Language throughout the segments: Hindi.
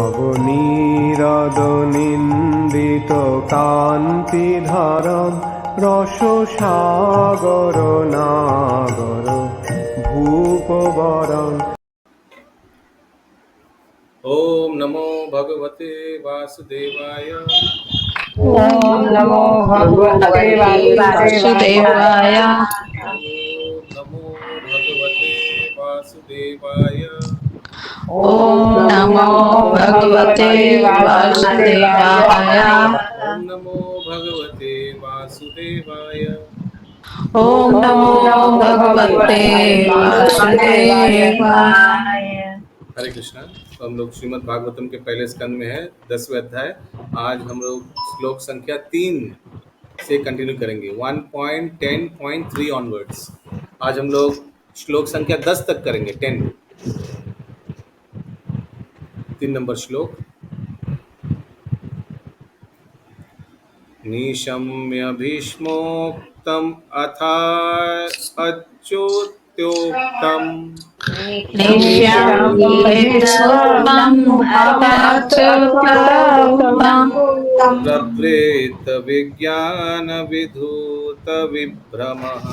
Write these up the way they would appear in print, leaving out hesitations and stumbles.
নবনীরদনিন্দিত কান্তিধারম রসসাগর নাগর ভূপবরম। ओम नमो भगवते वासुदेवाय। ओम नमो भगवते वासुदेवाय। ओम नमो भगवते वासुदेवाय। ओम नमो भगवते वासुदेवाय। ओम नमो भगवते वासुदेवाय। ओम नमो भगवते वासुदेवाय। हरे कृष्णा। तो हम लोग श्रीमद् भागवतम के पहले स्कंद में है 10वें अध्याय। आज हम लोग श्लोक संख्या 3 से कंटिन्यू करेंगे 1.10.3 ऑनवर्ड्स। आज हम लोग श्लोक संख्या 10 तक करेंगे। 10 3 नंबर श्लोक। निशम्य भीष्मोक्तम् अथा अच्युत्योक्तम् प्रवृत्त विज्ञान विधूत विभ्रमः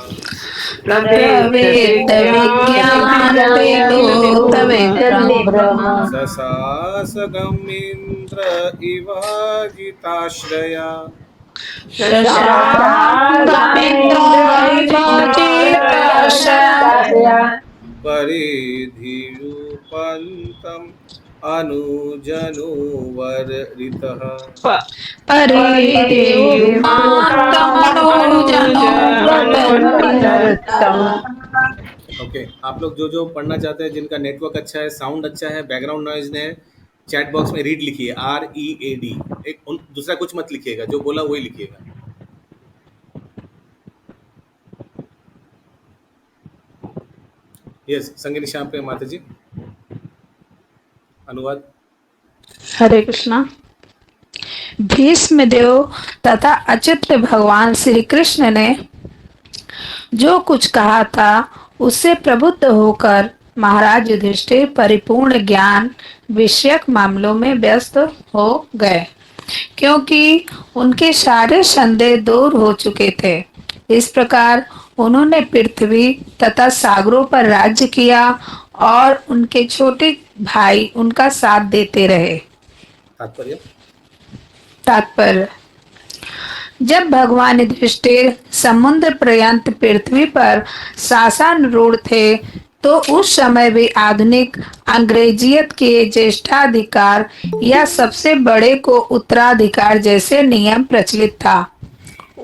ससासगमिन्द्र इवाजिताश्रया परिधिरूपन्तम् अनुजनुवर्रितः। ओके, आप लोग जो पढ़ना चाहते हैं, जिनका नेटवर्क अच्छा है, साउंड अच्छा है, बैकग्राउंड नॉइज ने, चैट बॉक्स में रीड लिखिए READ। एक दूसरा कुछ मत लिखिएगा, जो बोला वही लिखिएगा। यस, संगिनी श्याम पे माता जी अनुवाद। हरे कृष्णा। भीष्मदेव तथा अच्युत भगवान श्री कृष्ण ने जो कुछ कहा था उससे प्रबुद्ध होकर महाराज युधिष्ठिर परिपूर्ण ज्ञान विषयक मामलों में व्यस्त हो गए, क्योंकि उनके सारे संदेह दूर हो चुके थे। इस प्रकार उन्होंने पृथ्वी तथा सागरों पर राज्य किया और उनके छोटे भाई उनका साथ देते रहे। तात्पर्य, जब भगवान युधिष्ठिर समुद्र पर्यंत पृथ्वी पर शासनारूढ़ थे तो उस समय भी आधुनिक अंग्रेजियत के ज्येष्ठाधिकार या सबसे बड़े को उत्तराधिकार जैसे नियम प्रचलित था।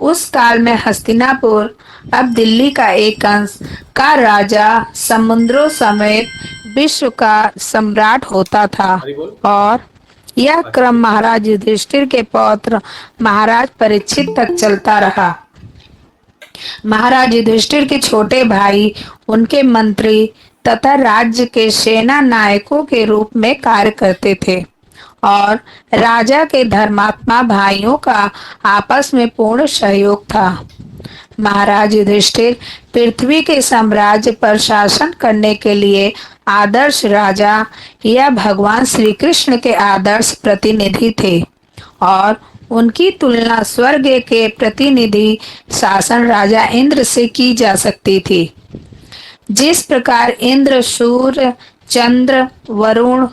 उस काल में हस्तिनापुर, अब दिल्ली का एक अंश, का राजा समुद्रों समेत विश्व का सम्राट होता था और यह क्रम महाराज युधिष्ठिर के पौत्र महाराज परीक्षित तक चलता रहा। महाराज युधिष्ठिर के छोटे भाई उनके मंत्री तथा राज्य के सेना नायकों के रूप में कार्य करते थे और राजा के धर्मात्मा भाइयों का आपस में पूर्ण सहयोग था। महाराज युधिष्ठिर पृथ्वी के साम्राज्य पर शासन करने के लिए आदर्श राजा या भगवान श्री कृष्ण के आदर्श प्रतिनिधि थे और उनकी तुलना स्वर्ग के प्रतिनिधि शासन राजा इंद्र से की जा सकती थी। जिस प्रकार इंद्र सूर्य, चंद्र, वरुण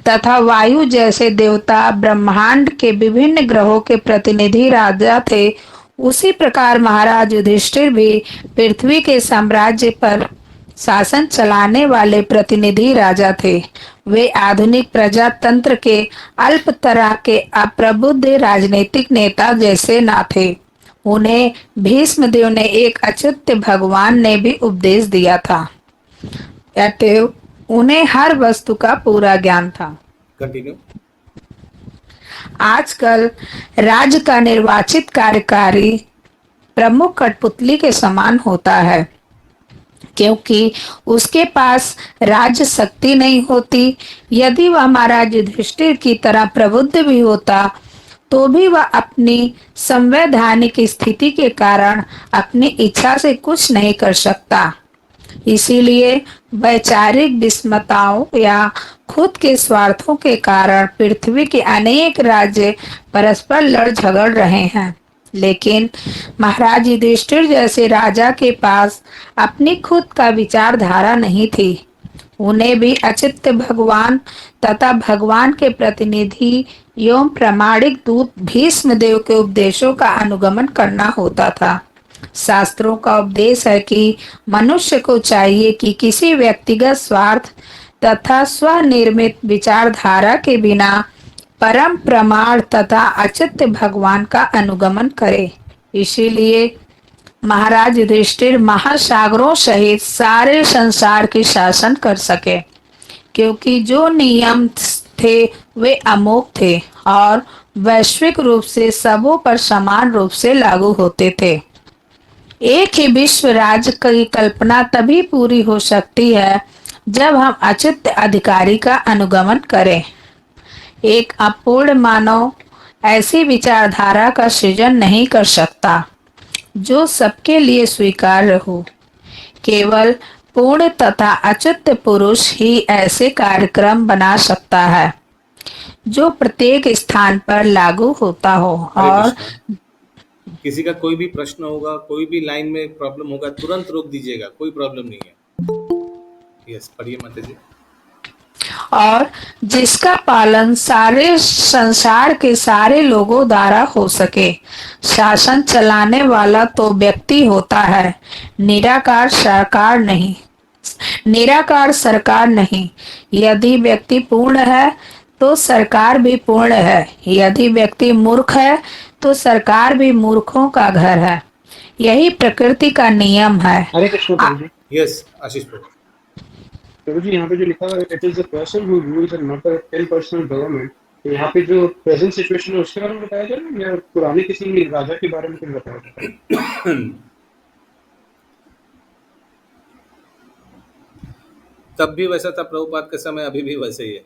तथा वायु जैसे देवता ब्रह्मांड के विभिन्न ग्रहों के प्रतिनिधि राजा थे, उसी प्रकार महाराज युधिष्ठिर भी पृथ्वी के साम्राज्य पर शासन चलाने वाले प्रतिनिधि राजा थे। वे आधुनिक प्रजातंत्र के अल्प तरह के अप्रबुद्ध राजनीतिक नेता जैसे न थे। उन्हें भीष्मदेव ने एक अच्युत भगवान ने भी उपदेश दिया था, अतएव उन्हें हर वस्तु का पूरा ज्ञान था। कंटिन्यू। आजकल राज्य का निर्वाचित कार्यकारी प्रमुख कठपुतली के समान होता है, क्योंकि उसके पास राज्य शक्ति नहीं होती। यदि वह महाराज युधिष्ठिर की तरह प्रबुद्ध भी होता तो भी वह अपनी संवैधानिक स्थिति के कारण अपनी इच्छा से कुछ नहीं कर सकता। इसीलिए वैचारिक विषमताओं या खुद के स्वार्थों के कारण पृथ्वी के अनेक राज्य परस्पर लड़ झगड़ रहे हैं। लेकिन महाराज युधिष्ठिर जैसे राजा के पास अपनी खुद का विचारधारा नहीं थी। उन्हें भी अचित्त भगवान तथा भगवान के प्रतिनिधि एवं प्रामाणिक दूत भीष्म देव के उपदेशों का अनुगमन करना होता था। शास्त्रों का उपदेश है कि मनुष्य को चाहिए कि किसी व्यक्तिगत स्वार्थ तथा स्वनिर्मित विचारधारा के बिना परम प्रमाण तथा अचित्य भगवान का अनुगमन करे। इसीलिए महाराज युधिष्ठिर महासागरों सहित सारे संसार की शासन कर सके, क्योंकि जो नियम थे वे अमोघ थे और वैश्विक रूप से सबों पर समान रूप से लागू होते थे। एक ही विश्व राज्य की कल्पना तभी पूरी हो सकती है जब हम अचित्य अधिकारी का अनुगमन करें। एक अपूर्ण मानव ऐसी विचारधारा का सृजन नहीं कर सकता जो सबके लिए स्वीकार्य हो। केवल पूर्ण तथा अच्युत पुरुष ही ऐसे कार्यक्रम बना सकता है जो प्रत्येक स्थान पर लागू होता हो। हरे और कृष्णा। किसी का कोई भी प्रश्न होगा, कोई भी लाइन में प्रॉब्लम होगा, तुरंत रोक दीजिएगा, कोई प्रॉब्लम नहीं है। यस, पढ़िए माता जी। और जिसका पालन सारे संसार के सारे लोगों द्वारा हो सके। शासन चलाने वाला तो व्यक्ति होता है, निराकार सरकार नहीं। निराकार सरकार नहीं। यदि व्यक्ति पूर्ण है तो सरकार भी पूर्ण है। यदि व्यक्ति मूर्ख है तो सरकार भी मूर्खों का घर है। यही प्रकृति का नियम है। हरे कृष्ण प्रभु जी। यस, आशीष प्रभु। प्रभु जी, यहाँ पे जो लिखा हुआ है, it is the person who rules and not a impersonal government. तो यहाँ पे जो प्रेजेंट सिचुएशन है उसके बारे में बताया जाए या पुराने किसी राजा के बारे में कुछ बताया जाए? तब भी वैसा था प्रभुपाद के समय, अभी भी वैसे ही है।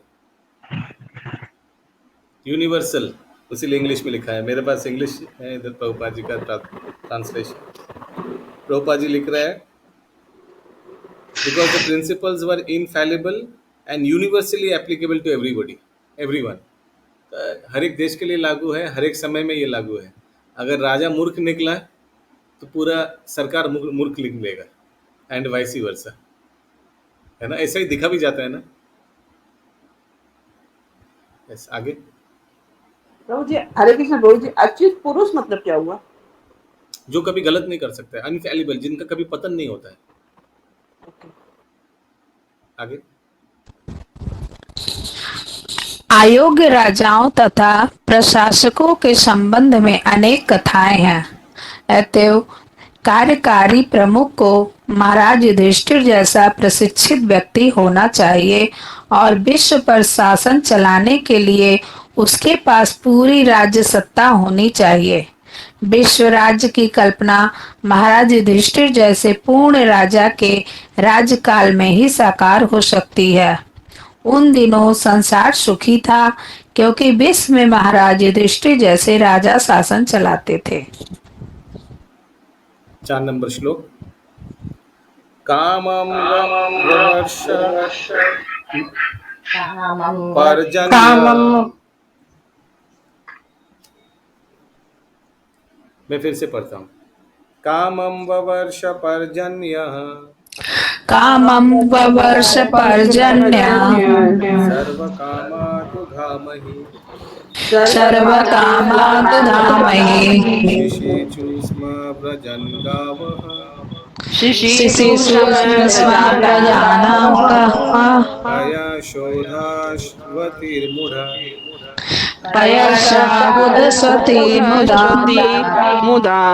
यूनिवर्सल, इसीलिए इंग्लिश में लिखा है। मेरे पास इंग्लिश है, इधर प्रभुपाद जी का ट्रांसलेशन। प्रभुपाद जी लिख रहा है, because the principles were infallible and universally applicable to everybody, everyone. हर एक देश के लिए लागू है, हर एक समय में ये लागू है। अगर राजा मूर्ख निकला तो पूरा सरकार मूर्ख निकलेगा, एंड वाइस वर्सा, है ना। ऐसा ही दिखा भी जाता है ना। यस, आगे। प्रभु जी हरे कृष्ण। प्रभु जी अच्युत पुरुष मतलब क्या हुआ? जो कभी गलत नहीं कर सकता है, अनफेलिबल, जिनका कभी पतन नहीं होता है। आगे। अयोग्य राजाओं तथा प्रशासकों के संबंध में अनेक कथाएं हैं। अतएव कार्यकारी प्रमुख को महाराज युधिष्ठिर जैसा प्रशिक्षित व्यक्ति होना चाहिए और विश्व पर शासन चलाने के लिए उसके पास पूरी राज्य सत्ता होनी चाहिए। विश्व राज्य की कल्पना महाराज युधिष्ठिर जैसे पूर्ण राजा के राज्यकाल में ही साकार हो सकती है। उन दिनों संसार सुखी था क्योंकि विश्व में महाराज युधिष्ठिर जैसे राजा शासन चलाते थे। 4 नंबर श्लोक। कामं ववर्ष पर्जन्य। मैं फिर से पढ़ता हूँ। कामं ववर्ष पर्जन्य कामं ववर्ष पर्जन्य सर्वकामादुधामहि सर्वकामादुधामहि शिशेषु स्म व्रजन् गावः शिशिषु प्रजानां पयशोधाश्वतिर्मुढा। पयशाबुधस्वती मुदा।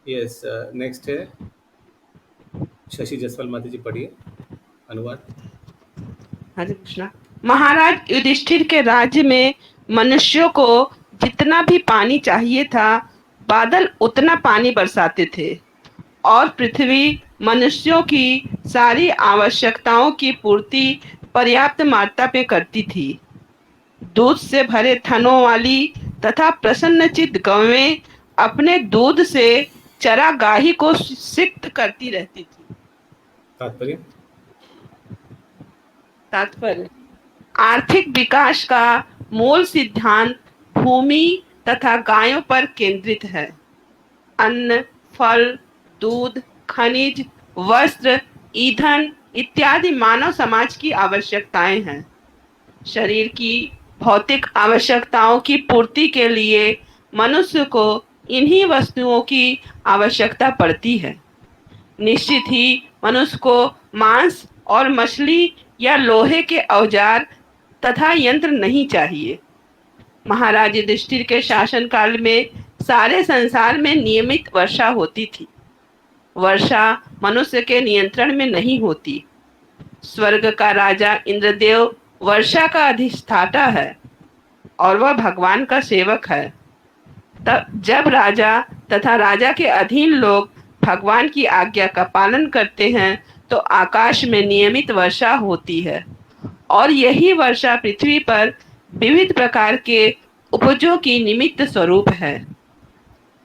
यस, नेक्स्ट है शशि जसवाल माता जी, पढ़िए अनुवाद। हरे कृष्णा। महाराज युधिष्ठिर के राज्य में मनुष्यों को जितना भी पानी चाहिए था, बादल उतना पानी बरसाते थे और पृथ्वी मनुष्यों की सारी आवश्यकताओं की पूर्ति पर्याप्त मात्रा पे करती थी। दूध से भरे थनों वाली तथा प्रसन्नचित्त गौएं अपने दूध से चरागाही को सिक्त करती रहती थी। तात्पर्य तात्पर्य आर्थिक विकास का मूल सिद्धांत भूमि तथा गायों पर केंद्रित है। अन्न, फल, दूध, खनिज, वस्त्र, ईंधन इत्यादि मानव समाज की आवश्यकताएं हैं। शरीर की भौतिक आवश्यकताओं की पूर्ति के लिए मनुष्य को इन्हीं वस्तुओं की आवश्यकता पड़ती है। निश्चित ही मनुष्य को मांस और मछली या लोहे के औजार तथा यंत्र नहीं चाहिए। महाराज युधिष्ठिर के शासनकाल में सारे संसार में नियमित वर्षा होती थी। वर्षा मनुष्य के नियंत्रण में नहीं होती। स्वर्ग का राजा इंद्रदेव वर्षा का अधिष्ठाता है और वह भगवान का सेवक है। तब जब राजा तथा राजा के अधीन लोग भगवान की आज्ञा का पालन करते हैं तो आकाश में नियमित वर्षा होती है और यही वर्षा पृथ्वी पर विविध प्रकार के उपजों की निमित्त स्वरूप है।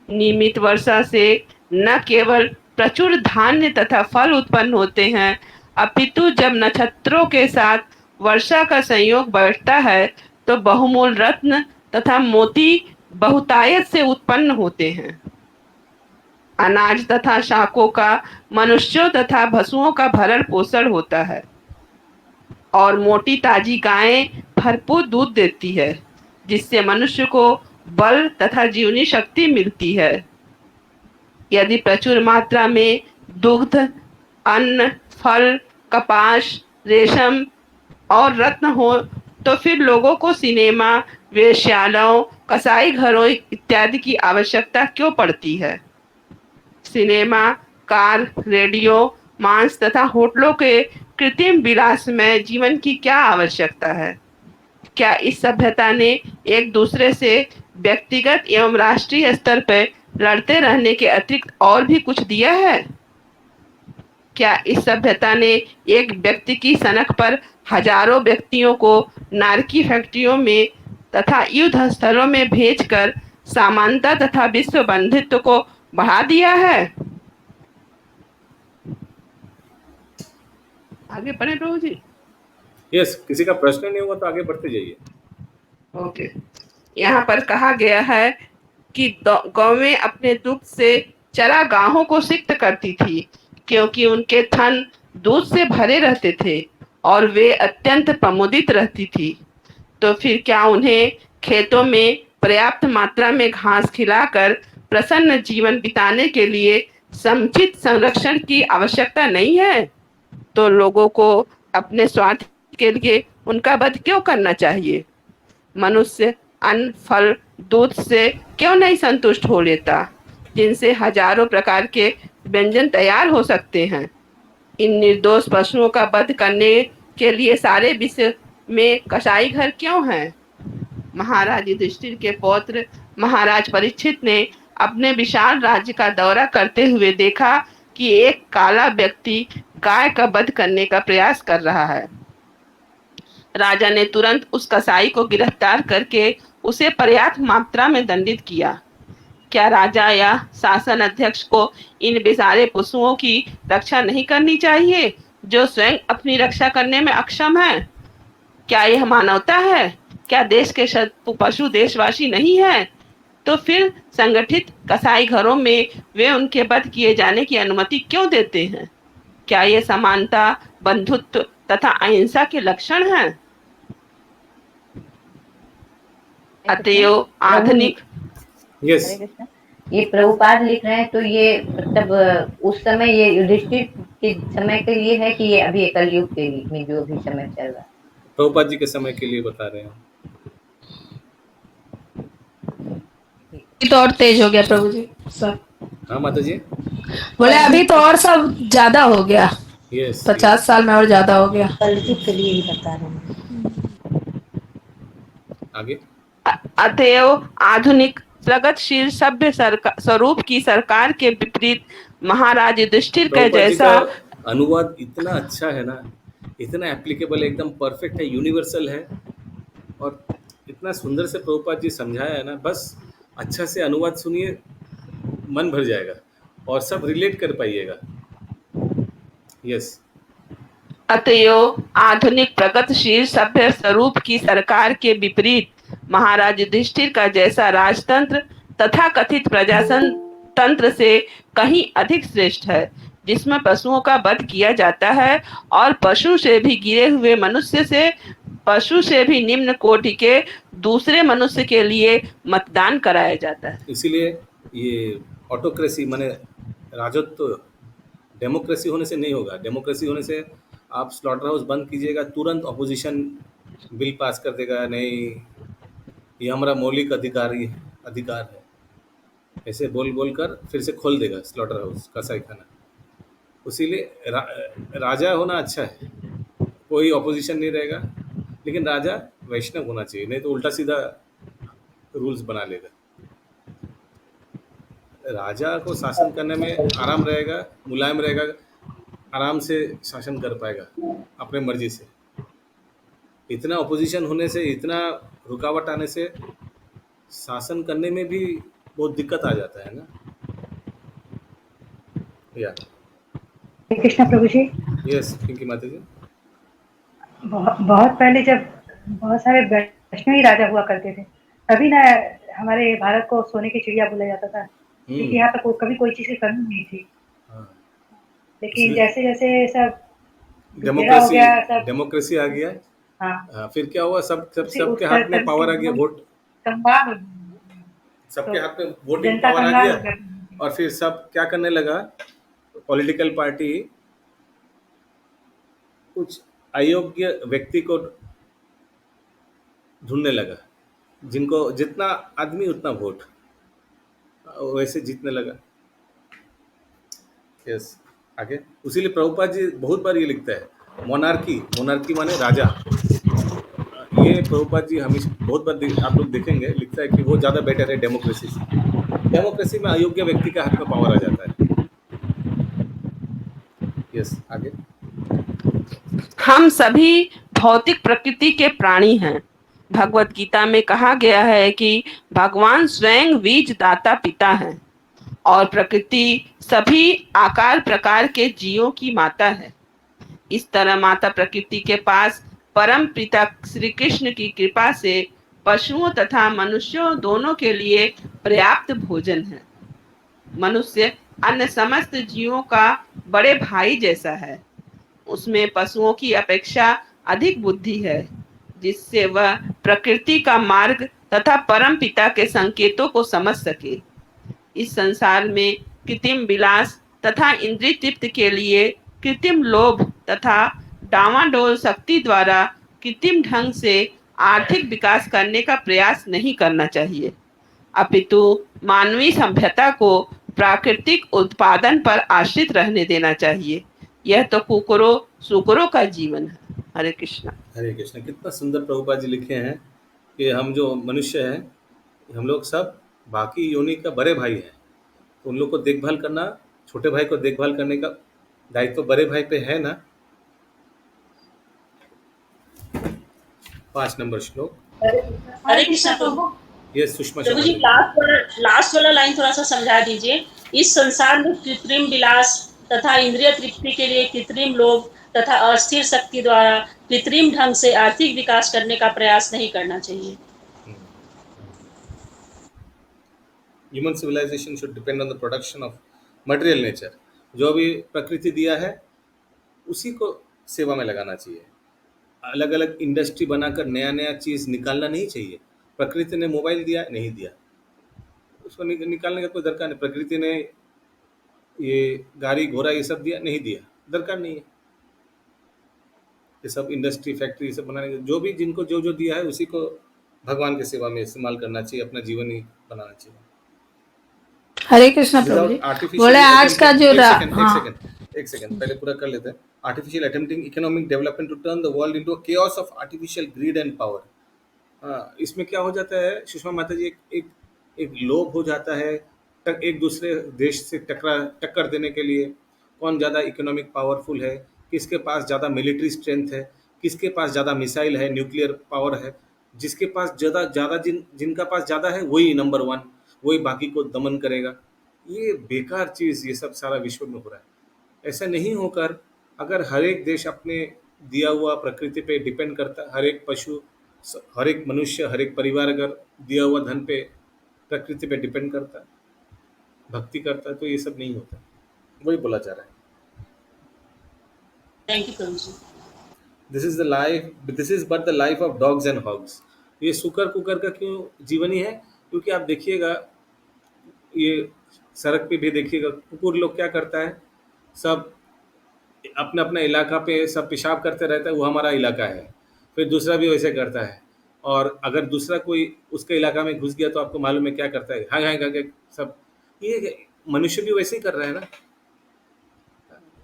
नियमित वर्षा से न केवल प्रचुर धान्य तथा फल उत्पन्न होते हैं, अपितु जब नक्षत्रों के साथ वर्षा का संयोग बढ़ता है तो बहुमूल रत्न तथा मोती बहुतायत से उत्पन्न होते हैं। अनाज तथा शाकों का मनुष्यों तथा पशुओं का भरण पोषण होता है और मोटी ताजी गायें भरपूर दूध देती है, जिससे मनुष्य को बल तथा जीवनी शक्ति मिलती है। यदि प्रचुर मात्रा में दुग्ध, अन्न, फल, कपास, रेशम और रत्न हो तो फिर लोगों को सिनेमा, वेश्यालयों, कसाई घरों इत्यादि की आवश्यकता क्यों पड़ती है? सिनेमा, कार, रेडियो, मांस तथा होटलों के कृत्रिम विलासमय जीवन की क्या आवश्यकता है? क्या इस सभ्यता ने एक दूसरे से व्यक्तिगत एवं राष्ट्रीय स्तर पर लड़ते रहने के अतिरिक्त और भी कुछ दिया है? क्या इस सभ्यता ने एक व्यक्ति की सनक पर हजारों व्यक्तियों को नारकी फैक्ट्रियों में तथा युद्ध स्थलों में भेजकर समानता तथा विश्व बंधुत्व को बढ़ा दिया है? आगे पढ़े प्रभु जी। यस, किसी का प्रश्न नहीं होगा तो आगे बढ़ते जाइए। ओके, यहाँ पर कहा गया है कि गौवें अपने दुख से चरागाहों को सिक्त करती थी, क्योंकि उनके थन दूध से भरे रहते थे और वे अत्यंत प्रमुदित रहती थी। तो फिर क्या उन्हें खेतों में पर्याप्त मात्रा में घास खिलाकर प्रसन्न जीवन बिताने के लिए समुचित संरक्षण की आवश्यकता नहीं है? तो लोगों को अपने स्वार्थ के लिए उनका वध क्यों करना चाहिए? मनुष्य अन्न, फल, दूध से क्यों नहीं संतुष्ट हो लेता, जिनसे हजारों प्रकार के व्यंजन तैयार हो सकते हैं? इन निर्दोष पशुओं का वध करने के लिए सारे विश्व में कसाई घर क्यों हैं? महाराज युधिष्ठिर के पौत्र महाराज परीक्षित ने अपने विशाल राज्य का दौरा करते हुए देखा कि एक काला व्यक्ति गाय का वध करने का प्रयास कर रहा है। राजा ने तुरंत उस कसाई को गिरफ्तार करके उसे पर्याप्त मात्रा में दंडित किया। क्या राजा या शासन अध्यक्ष को इन बेचारे पशुओं की रक्षा नहीं करनी चाहिए, जो स्वयं अपनी रक्षा करने में अक्षम है? क्या यह मानवता है? क्या देश के पशु देशवासी नहीं है? तो फिर संगठित कसाई घरों में वे उनके वध किए जाने की अनुमति क्यों देते हैं? क्या ये समानता, बंधुत्व तथा अहिंसा के लक्षण हैं? अतएव आधुनिक यस, हरे कृष्णा। ये प्रभुपाद लिख रहे हैं तो ये मतलब उस समय ये युधिष्ठिर के समय के लिए है कि ये अभी कलयुग के लिए में जो भी समय चल रहा है? प्रभुपाद जी के समय के लिए बता रहे हैं। अभी तो और तेज हो गया प्रभु जी सब। हाँ माता जी। बोले अभी तो और सब ज्यादा हो गया, यस, 50 साल में और ज्यादा हो गया। कलयुग के लिए ही बता रहे हैं। आगे। अतएव आधुनिक प्रगतिशील सभ्य स्वरूप की सरकार के विपरीत महाराज युधिष्ठिर के प्रभुपाद जी जैसा का अनुवाद इतना अच्छा है ना, इतना एप्लीकेबल है, एकदम परफेक्ट है, यूनिवर्सल है और इतना सुंदर से प्रभुपाद जी समझाया है ना। बस अच्छा से अनुवाद सुनिए, मन भर जाएगा और सब रिलेट कर पाइएगा। यस। अतएव आधुनिक प्रगतिशील सभ्य स्वरूप की सरकार के विपरीत महाराज युधिष्ठिर का जैसा राजतंत्र तथा कथित प्रजासन तंत्र से कहीं अधिक श्रेष्ठ है, जिसमें पशुओं का वध किया जाता है और पशु से भी गिरे हुए मनुष्य से पशु से भी निम्न कोटि के दूसरे मनुष्य के लिए मतदान कराया जाता है। इसीलिए ये ऑटोक्रेसी माने राजत्व डेमोक्रेसी होने से नहीं होगा। डेमोक्रेसी होने से आप स्लॉटर हाउस बंद कीजिएगा, तुरंत ऑपोजिशन बिल पास कर देगा, नहीं ये हमारा मौलिक अधिकार है, ऐसे बोल बोल कर फिर से खोल देगा स्लॉटर हाउस कसाई खाना। इसीलिए राजा होना अच्छा है, कोई ऑपोजिशन नहीं रहेगा, लेकिन राजा वैष्णव होना चाहिए, नहीं तो उल्टा सीधा रूल्स बना लेगा। राजा को शासन करने में आराम रहेगा, मुलायम रहेगा, आराम से शासन कर पाएगा अपने मर्जी से। इतना ऑपोजिशन होने से, इतना रुकावट आने से शासन करने में भी बहुत दिक्कत आ जाता है ना। या हरे कृष्णा प्रभु जी। यस पिंकी माता जी। बहुत पहले जब बहुत सारे वैष्णवी राजा हुआ करते थे, तभी ना हमारे भारत को सोने की चिड़िया बोला जाता था, क्योंकि यहाँ पे कभी कोई चीज की कमी नहीं थी। हाँ, लेकिन जैसे जैसे सब हो डेमोक्रेसी गया, सब डेमोक्रेसी आ गया। हाँ, हाँ, फिर क्या हुआ, उसी सबके हाथ में पावर आ गया, वोट कंगाल हो सबके तो हाथ में वोटिंग जनता पावर आ कंगाल गया। हो गया। और फिर सब क्या करने लगा, पॉलिटिकल पार्टी कुछ अयोग्य व्यक्ति को ढूंढने लगा, जिनको जितना आदमी उतना वोट, वैसे जीतने लगा। यस आगे। उसीलिए प्रभुपाद जी बहुत बार ये लिखता है, मोनार्की माने राजा। ये प्रभुपाद जी हमेशा बहुत बार आप लोग देखेंगे लिखता है कि वो ज़्यादा बेटर है डेमोक्रेसी से। डेमोक्रेसी में अयोग्य व्यक्ति के हाथ में पावर आ जाता है। यस आगे। हम सभी भौतिक प्रकृति के प्राणी हैं। भगवत गीता में कहा गया है कि भगवान स्वयं बीज दाता पिता हैं और प्रकृति सभी आकार प्रकार के जीवों की माता है। इस तरह माता प्रकृति के पास परम पिता श्री कृष्ण की कृपा से पशुओं तथा मनुष्यों दोनों के लिए पर्याप्त भोजन है। मनुष्य अन्य समस्त जीवों का बड़े भाई जैसा है। उसमें पशुओं की अपेक्षा अधिक बुद्धि है, जिससे वह प्रकृति का मार्ग तथा परम पिता के संकेतों को समझ सके। इस संसार में कृत्रिम विलास तथा इंद्रिय तृप्ति के लिए कृत्रिम लोभ तथा डावाडोल शक्ति द्वारा कृत्रिम ढंग से आर्थिक विकास करने का प्रयास नहीं करना चाहिए, अपितु मानवीय सभ्यता को प्राकृतिक उत्पादन पर आश्रित रहने देना चाहिए। यह तो कुकरों सुकरों का जीवन है। हरे कृष्णा। हरे कृष्ण। कितना सुंदर प्रभुपाद जी लिखे हैं कि हम जो मनुष्य हैं, हम लोग सब बाकी योनि का बड़े भाई हैं, तो उन लोग को देखभाल करना, छोटे भाई को देखभाल करने का दायित्व तो बड़े भाई पे है ना। 5 नंबर श्लोक। हरे कृष्णा प्रभु। ये सुषमा प्रभु शर्मा जी, जी। लास्ट वाला लाइन थोड़ा सा समझा दीजिए। इस संसार में कृत्रिम विलास तथा इंद्रिय तृप्ति के लिए कृत्रिम लोभ तथा अस्थिर शक्ति द्वारा कृत्रिम ढंग से आर्थिक विकास करने का प्रयास नहीं करना चाहिए। Human civilization should depend on the production of material nature. जो भी प्रकृति दिया है उसी को सेवा में लगाना चाहिए। अलग अलग इंडस्ट्री बनाकर नया नया चीज़ निकालना नहीं चाहिए। प्रकृति ने मोबाइल दिया, नहीं दिया, उसको निकालने का कोई दरकार नहीं। प्रकृति ने ये गाड़ी घोड़ा ये सब दिया, नहीं दिया, दरकार नहीं है। ये सब इंडस्ट्री फैक्ट्री ये सब बनाने के, जो भी जिनको जो जो दिया है उसी को भगवान की सेवा में इस्तेमाल करना चाहिए, अपना जीवन ही बनाना चाहिए। हरे कृष्णा प्रभु जी। आर्टिफिशियल बोले आज का जो एक सेकंड पहले पूरा कर लेते हैं। Artificial attempting economic development to turn the world into a chaos of artificial greed and power. हाँ, इसमें क्या हो जाता है सुषमा माता जी, एक लोभ हो जाता है, एक दूसरे देश से टक्कर देने के लिए। कौन ज़्यादा इकोनॉमिक पावरफुल है, किसके पास ज़्यादा मिलिट्री स्ट्रेंथ है, किसके पास ज़्यादा मिसाइल है, न्यूक्लियर पावर है। जिसके पास ज़्यादा जिनका पास ज़्यादा है वही नंबर 1, वही बाकी को दमन करेगा। ये बेकार चीज़, ये सब सारा विश्व में हो रहा है। ऐसा नहीं होकर अगर हर एक देश अपने दिया हुआ प्रकृति पे डिपेंड करता, हर एक पशु, हर एक मनुष्य, हर एक परिवार अगर दिया हुआ धन पे प्रकृति पे डिपेंड करता, भक्ति करता, तो ये सब नहीं होता। वही बोला जा रहा है। Thank you Prabhu ji. This is but the life of dogs and hogs. ये सुकर कुकर का क्यों जीवन ही है? क्योंकि आप देखिएगा, ये सड़क पे भी देखिएगा, कुकुर लोग क्या करता है, सब अपना अपना इलाका पे सब पेशाब करते रहता है, वो हमारा इलाका है। फिर दूसरा भी वैसे करता है, और अगर दूसरा कोई उसके इलाका में घुस गया तो आपको मालूम है क्या करता है, हाँ हाँ करके सब। ये मनुष्य भी वैसे ही कर रहा है ना,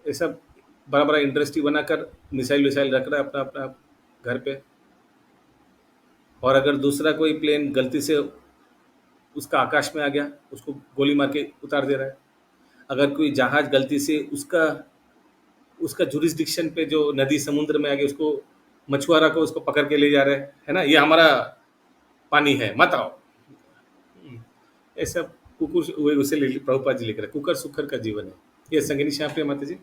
ये सब बड़ा बड़ा इंडस्ट्री बनाकर मिसाइल विसाइल रख रहा है अपना अपना घर पे, और अगर दूसरा कोई प्लेन गलती से उसका आकाश में आ गया, उसको गोली मार के उतार दे रहा है। अगर कोई जहाज गलती से उसका उसका जुरिस्डिक्शन पे जो नदी समुद्र में आ गया, उसको मछुआरा को उसको पकड़ के ले जा रहे हैं, है ना, ये हमारा पानी है मत आओ। ऐसा कुकुर उसे प्रभुपाद जी लिख रहे हैं, कुकर सुकर का जीवन है। ये संगिनी श्याम माता जी।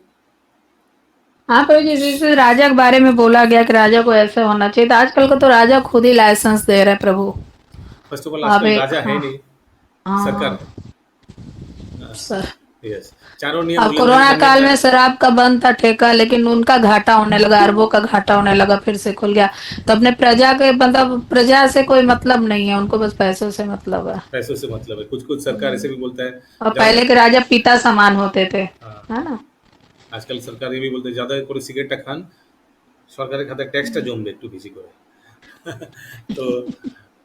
हाँ प्रभु जी, जैसे राजा के बारे में बोला गया कि राजा को ऐसे होना चाहिए, तो आजकल का तो राजा खुद ही लाइसेंस दे रहे हैं प्रभु। फर्स्ट ऑफ ऑल आजकल अबे राजा है हाँ, नहीं, हाँ, सरकार है। सर। यस, चारों नियम अब उल्लंघन कोरोना करने काल का। में शराब का बंद था ठेका, लेकिन उनका घाटा होने लगा, अरबों का घाटा होने लगा, फिर से खुल गया। तो अपने प्रजा के मतलब प्रजा से कोई मतलब नहीं है, उनको बस पैसों से मतलब है। पैसों से मतलब है। कुछ कुछ सरकार ऐसे भी बोलता है, और पहले के राजा पिता समान होते थे, हाँ, है ना। आजकल सरकार ये भी बोलते हैं ज़्यादा করে সিগারেটটা খান, সরকারের খাতায় ট্যাক্সটা জমবে একটু বেশি করে। तो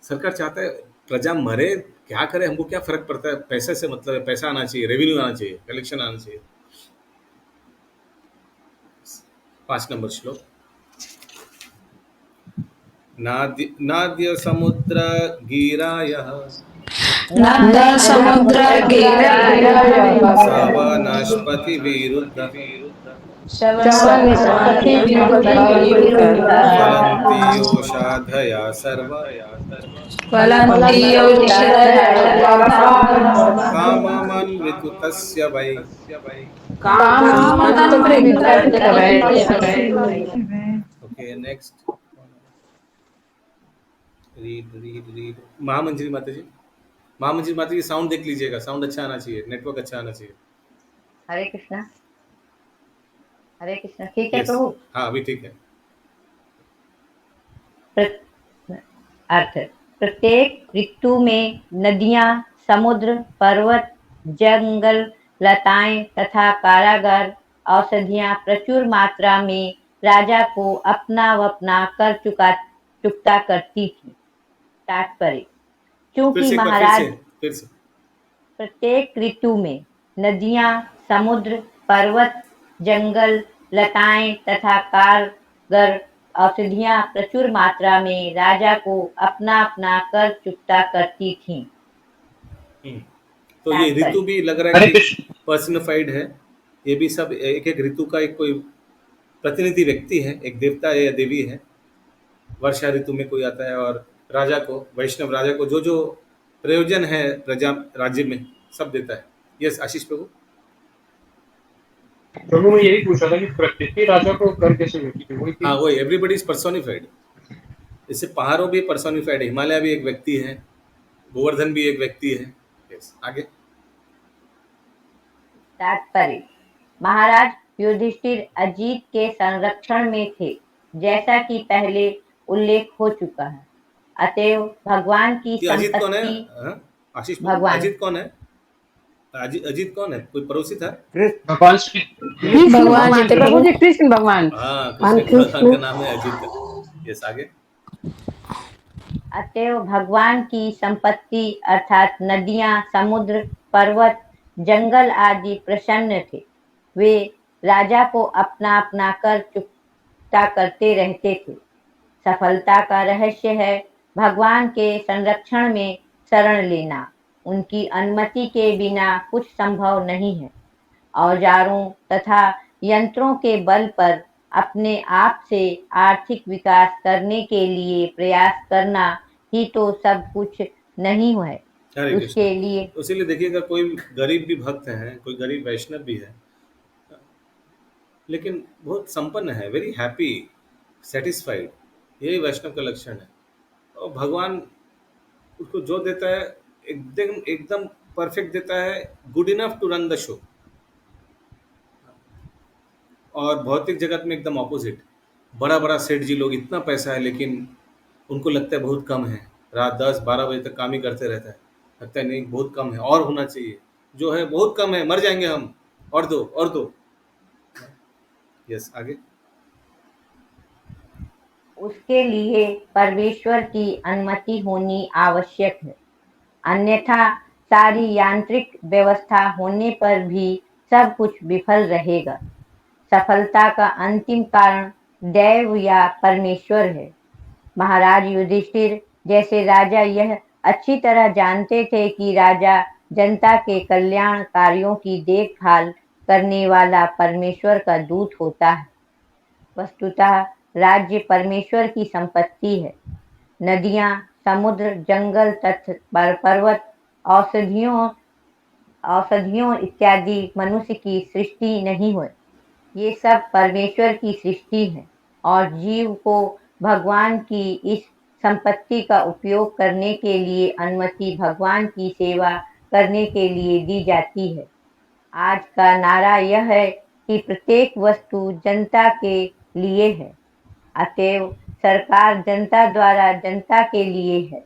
सरकार चाहता है प्रजा मरे, क्या करे, हमको क्या फर्क पड़ता है, पैसे से मतलब है, पैसा आना चाहिए, रेवेन्यू आना चाहिए, कलेक्शन आना चाहिए। 5 नंबर श्लोक। नाद्य समुद्र गिरायः नद समुद्र गिराय सवनस्पति विरुद्ध वनस्पति फलन्ति ओषधया सर्व फलन्ति काममन्वितस्य वै। ओके नेक्स्ट, रीड महामंजरी माता जी। महामंजरी माता जी साउंड देख लीजिएगा, साउंड अच्छा आना चाहिए, नेटवर्क अच्छा आना चाहिए। हरे कृष्णा, हरे कृष्णा। ठीक है यस, प्रभु। हाँ अभी ठीक है। अर्थ, प्रत्येक ऋतु में नदियां, समुद्र, पर्वत, जंगल, लताएं तथा कारागार औषधियां प्रचुर मात्रा में राजा को अपना वपना कर चुकता करती थी। तात्पर्य, फिर क्योंकि से एक बार, महाराज फिर से प्रत्येक ऋतु में नदियां, समुद्र, पर्वत, जंगल, लताएं तथा कारगर औषधियां प्रचुर मात्रा में राजा को अपना अपना कर चुकता करती थीं। तो ये ऋतु भी लग रहा है कि पर्सनिफाइड है। ये भी सब एक एक ऋतु का एक कोई प्रतिनिधि व्यक्ति है, एक देवता है या देवी है। वर्षा ऋतु में कोई आता है और राजा को, वैष्णव राजा को जो जो प्रयोजन है प्रजा राज्य में सब देता है। यस आशीष प्रभु। प्रभु मैं यही पूछा था कि प्रकृति राजा को कर कैसे देती है, वही हाँ वही, एवरीबडी इज पर्सोनिफाइड। इससे पहाड़ों भी पर्सोनिफाइड है, हिमालय भी एक व्यक्ति है, गोवर्धन भी एक व्यक्ति है। यस आगे। तात्पर्य, महाराज युधिष्ठिर अजीत के संरक्षण में थे, जैसा कि पहले उल्लेख हो चुका है। अतएव भगवान की ये अजीत कौन है? संपत्ति हाँ? आशीष प्रभु, भगवान। अजीत कौन है? अजीत कौन है? कोई पड़ोसी था? भगवान भगवान जी थे प्रभु जी, कृष्ण भगवान। हाँ कृष्ण भगवान का नाम है अजीत। यस आगे। अतएव भगवान की संपत्ति अर्थात नदियां, समुद्र, पर्वत, जंगल आदि प्रसन्न थे। वे राजा को अपना अपना कर चुकता करते रहते थे। सफलता का रहस्य है भगवान के संरक्षण में शरण लेना। उनकी अनुमति के बिना कुछ संभव नहीं है। औजारों तथा यंत्रों के बल पर अपने आप से आर्थिक विकास करने के लिए प्रयास करना ही तो सब कुछ नहीं है। हरे उसके कृष्ण। लिए इसीलिए देखिएगा कोई गरीब भी भक्त है, कोई गरीब वैष्णव भी है, लेकिन बहुत संपन्न है, वेरी हैप्पी, सेटिस्फाइड। यही वैष्णव का लक्षण है। और भगवान उसको जो देता है एकदम एकदम परफेक्ट देता है, good enough to run the show. और भौतिक जगत में एकदम ऑपोजिट, बड़ा बड़ा सेठ जी लोग, इतना पैसा है लेकिन उनको लगता है बहुत कम है, रात 10-12 बजे तक काम ही करते रहता है, लगता है नहीं बहुत कम है और होना चाहिए, जो है बहुत कम है, मर जाएंगे हम, और दो और दो। यस, आगे। उसके लिए परमेश्वर की अनुमति होनी आवश्यक है, अन्यथा सारी यांत्रिक व्यवस्था होने पर भी सब कुछ विफल रहेगा। सफलता का अंतिम कारण दैव या परमेश्वर है। महाराज युधिष्ठिर जैसे राजा यह अच्छी तरह जानते थे कि राजा जनता के कल्याण कार्यों की देखभाल करने वाला परमेश्वर का दूत होता है। वस्तुतः राज्य परमेश्वर की संपत्ति है। नदियां, समुद्र, जंगल तथा पर्वत, औषधियों औषधियों इत्यादि मनुष्य की सृष्टि नहीं हुए। ये सब परमेश्वर की सृष्टि है और जीव को भगवान की इस संपत्ति का उपयोग करने के लिए अनुमति भगवान की सेवा करने के लिए दी जाती है। आज का नारा यह है कि प्रत्येक वस्तु जनता के लिए है, अतएव सरकार जनता द्वारा जनता के लिए है।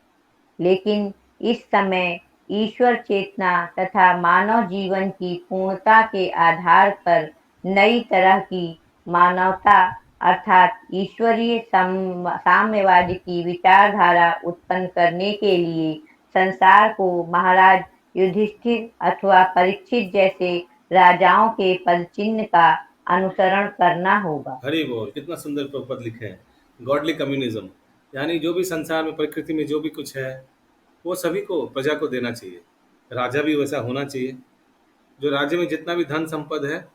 लेकिन इस समय ईश्वर चेतना तथा मानव जीवन की पूर्णता के आधार पर नई तरह की मानवता अर्थात ईश्वरीय साम्यवाद की विचारधारा उत्पन्न करने के लिए संसार को महाराज युधिष्ठिर अथवा परीक्षित जैसे राजाओं के पदचिन्ह का अनुसरण करना होगा। हरि बोल, कितना सुंदर पद लिखे हैं। गॉडली कम्युनिज्म, यानी जो भी संसार में प्रकृति में जो भी कुछ है वो सभी को, प्रजा को देना चाहिए। राजा भी वैसा होना चाहिए, जो राज्य में जितना भी धन संपद है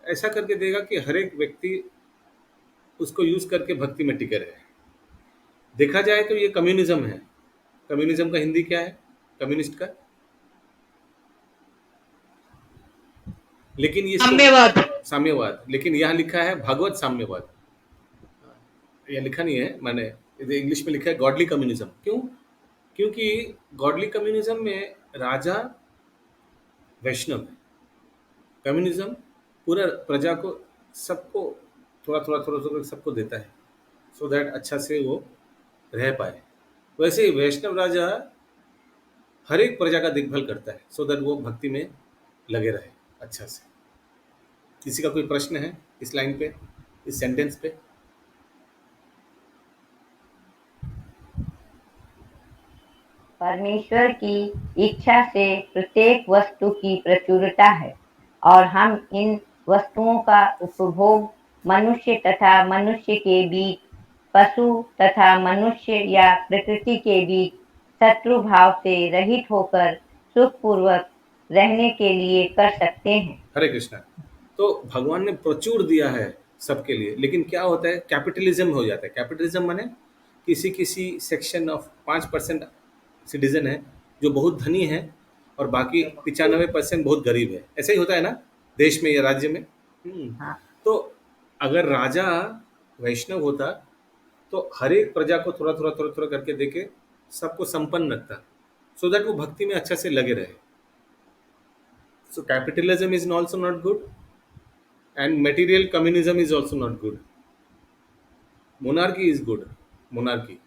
ऐसा करके देगा कि हर एक व्यक्ति उसको यूज करके भक्ति में टिके रहे। देखा जाए तो ये कम्युनिज्म है। कम्युनिज्म का हिंदी क्या है? कम्युनिस्ट का, लेकिन ये साम्यवाद, लेकिन यहाँ लिखा है भागवत साम्यवाद। यह लिखा नहीं है मैंने, इंग्लिश में लिखा है गॉडली कम्युनिज्म। क्यों? क्योंकि गॉडली कम्युनिज्म में राजा वैष्णव है, कम्युनिज्म पूरा प्रजा को, सबको थोड़ा थोड़ा थोड़ा थोड़ा सबको देता है, सो दैट अच्छा से वो रह पाए। वैसे ही वैष्णव राजा हर एक प्रजा का देखभाल करता है, सो दैट वो भक्ति में लगे रहे अच्छा से। किसी का कोई प्रश्न है इस लाइन पे, इस सेंटेंस पे? परमेश्वर की इच्छा से प्रत्येक वस्तु की प्रचुरता है और हम इन वस्तुओं का उपभोग मनुष्य तथा मनुष्य के बीच, पशु तथा मनुष्य या प्रकृति के बीच शत्रु भाव से रहित होकर सुखपूर्वक रहने के लिए कर सकते हैं। हरे कृष्णा। तो भगवान ने प्रचुर दिया है सबके लिए, लेकिन क्या होता है, कैपिटलिज्म हो जाता है। कैपिटलिज्म माने किसी किसी सेक्शन ऑफ 5% सिटीजन है जो बहुत धनी है और बाकी 95% बहुत गरीब है। ऐसा ही होता है ना देश में या राज्य में। हाँ। तो अगर राजा वैष्णव होता तो हर एक प्रजा को थोड़ा थोड़ा थोड़ा थोड़ा करके देके सबको संपन्न रखता, सो दैट वो भक्ति में अच्छे से लगे रहे। So capitalism is also not good and material communism is also not good. Monarchy is good, monarchy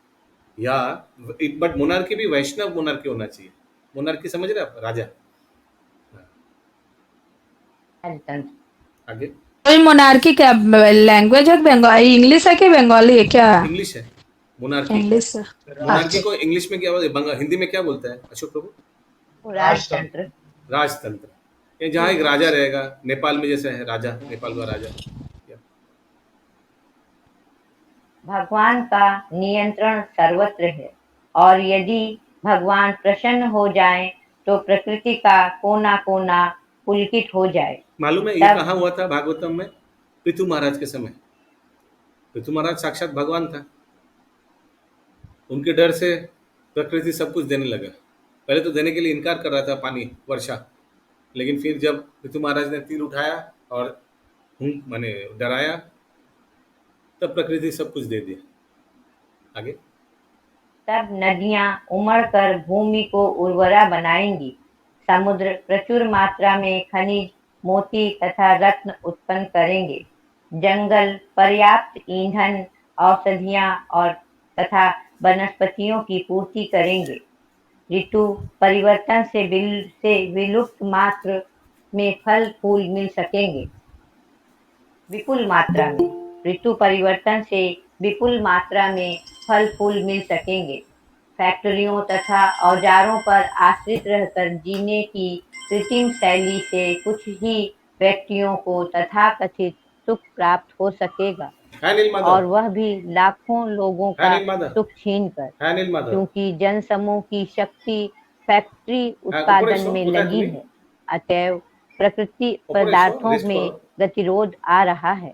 या बट मोनार्की भी वैष्णव मोनार्की होना चाहिए। मोनार्की समझ रहे आप? राजा। आगे। कोई मोनार्की क्या लैंग्वेज है? बंगाली इंग्लिश है कि बंगाली है क्या? इंग्लिश है मोनार्की। इंग्लिश है। मोनार्की को इंग्लिश में क्या बोलते, हिंदी में क्या बोलता है अशोक प्रभु? राजतंत्र। राजतंत्र, ये जहाँ एक राजा रहेगा, नेपाल में जैसे है राजा, नेपाल का राजा। भगवान का नियंत्रण सर्वत्र है और यदि भगवान प्रसन्न हो जाए तो प्रकृति का कोना कोना पुलकित हो जाए। मालूम है ये कहाँ हुआ था? भागवतम में, पृथु महाराज के समय। पृथु महाराज साक्षात भगवान था, उनके डर से प्रकृति सब कुछ देने लगा। पहले तो देने के लिए इनकार कर रहा था, पानी वर्षा, लेकिन फिर जब पृथु महाराज ने तीर उठाया और माने डराया, तब प्रकृति सब कुछ दे दिया। आगे। तब नदियां उमड़कर भूमि को उर्वरा बनाएंगी, समुद्र प्रचुर मात्रा में खनिज, मोती तथा रत्न उत्पन्न करेंगे, जंगल पर्याप्त ईंधन, औषधियां और तथा वनस्पतियों की पूर्ति करेंगे। ऋतु परिवर्तन से विलुप्त मात्र में फल फूल मिल सकेंगे, विपुल मात्रा में। ऋतु परिवर्तन से विपुल मात्रा में फल फूल मिल सकेंगे। फैक्ट्रियों तथा औजारों पर आश्रित रहकर जीने की कृत्रिम शैली से कुछ ही व्यक्तियों को तथाकथित सुख प्राप्त हो सकेगा, है नील माधव, और वह भी लाखों लोगों है का नील माधव, सुख छीन कर, है नील माधव। क्योंकि जनसमूह की शक्ति फैक्ट्री ऊपर उत्पादन एसो, में कोথায় लगी তুমি? है। अतएव प्रकृति ऊपर एसो, पदार्थों रेस्ट में करो। गतिरोध आ रहा है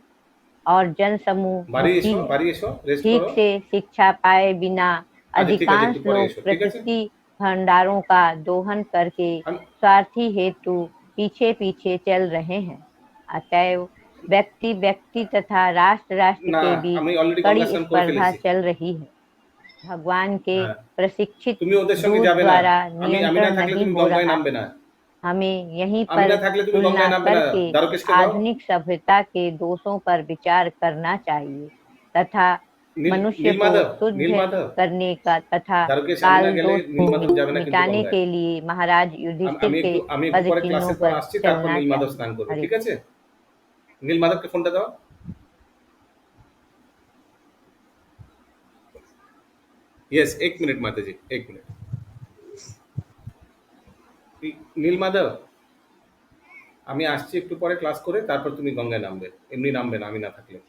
और जनसमूह बारी दुखी एसो, है। बारी एसो, रेस्ट ठीक करो। से शिक्षा पाए बिना अच्छा ठीक है, अधिकांश একটু পরে लोग এসো, ঠিক আছে? प्रकृति भंडारों का दोहन करके हम स्वार्थी हेतु पीछे पीछे चल रहे हैं। अतएव व्यक्ति व्यक्ति तथा राष्ट्र राष्ट्र না के बीच আমি অলরেডি कड़ी গঙ্গা স্নান করে स्पर्धा ফেলেছি। चल रही है। भगवान के হ্যাঁ, प्रशिक्षित তুমি ওদের সঙ্গে दूत যাবে না। द्वारा আমি না नियंत्रण থাকলে नहीं তুমি हो গঙ্গায় रहा নামবে है। না। हमें यहीं আমি पर না থাকলে তুমি तुलना গঙ্গায় নামবে না। करके দ্বারকেশকে দাও। आधुनिक सभ्यता के दोषों पर विचार करना चाहिए तथा मनुष्य নীল को মাধব, शुद्ध নীল माधव, करने का तथा দ্বারকেশ আমি काल না গেলে दोष নীল को माधव যাবে না কিন্তু मिटाने গঙ্গায়। के लिए महाराज युधिष्ठिर আমি के একটু पद পরে चिन्हों ক্লাসের পর पर আসছি, তারপর चलना নীল মাধব चाहिए। স্নান করবে, हरे ঠিক আছে? নীল মাধবকে ফোনটা দাও। यस, एक मिनिट माताजी, एक मिनिट। নীল মাধব, আমি আসছি একটু পরে ক্লাস করে, তারপর তুমি গঙ্গায় নামবে। এমনি নামবে না আমি না থাকলে।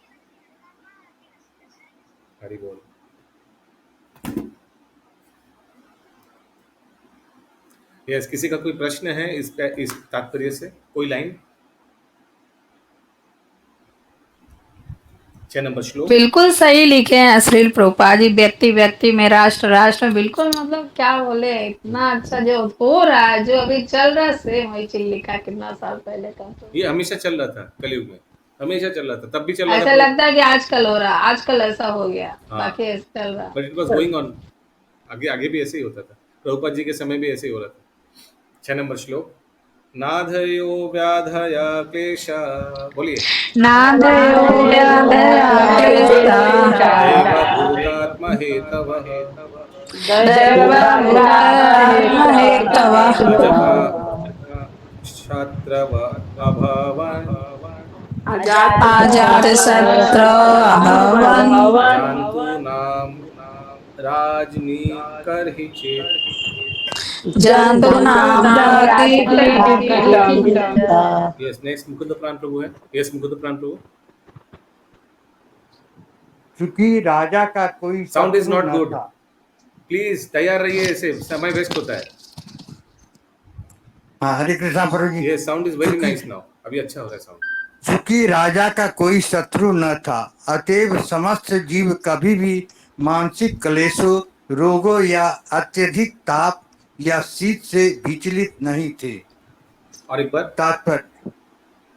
হরি बोल। यस, किसी का कोई प्रश्न है इस तात्पर्य से? कोई लाइन? 6 नंबर श्लोक। बिल्कुल सही लिखे हैं श्रील प्रभुपाद जी। व्यक्ति व्यक्ति में, राष्ट्र राष्ट्र में, बिल्कुल मतलब क्या बोले, इतना अच्छा जो हो रहा है, जो अभी चल रहा है, सेम वही चीज लिखा कितना साल पहले का। तो ये हमेशा चल रहा था कलयुग में, हमेशा चल रहा था, तब भी चल रहा ऐसा था। लगता है कि आजकल हो रहा है, आजकल ऐसा हो गया, हाँ। बाकी ऐसा चल रहा है। But it was going on. आगे आगे भी ऐसे ही होता था, प्रभुपाद जी के समय भी ऐसे ही हो रहा था। 6 नंबर श्लोक। नाधयो व्याधया क्लेशा, बोलिए। नादयो व्याधया क्लेशा, दैवभूतात्म हेतवः, दैवभूतात्म हेतवः, क्षत्रव अभवन्, अजातशत्रु अभवन्, जन्तूनां राजनीकर्हि चेत्। जन्तूनां यस, नेक्स्ट मुकुंद प्राण प्रभु है। यस, मुकुंद प्राण प्रभु। चूंकि राजा का कोई साउंड इज शत्रु नॉट न गुड, था। प्लीज तैयार रहिए, ऐसे समय वेस्ट होता है। हाँ, हरे कृष्णा प्रभु जी। ये sound is very nice now, अभी अच्छा हो रहा है साउंड। चूंकि राजा का कोई शत्रु न था, अतएव समस्त जीव कभी भी मानसिक क्लेशों, रोगों या अत्यधिक ताप या शीत से विचलित नहीं थे। और एक बार। तात्पर्य,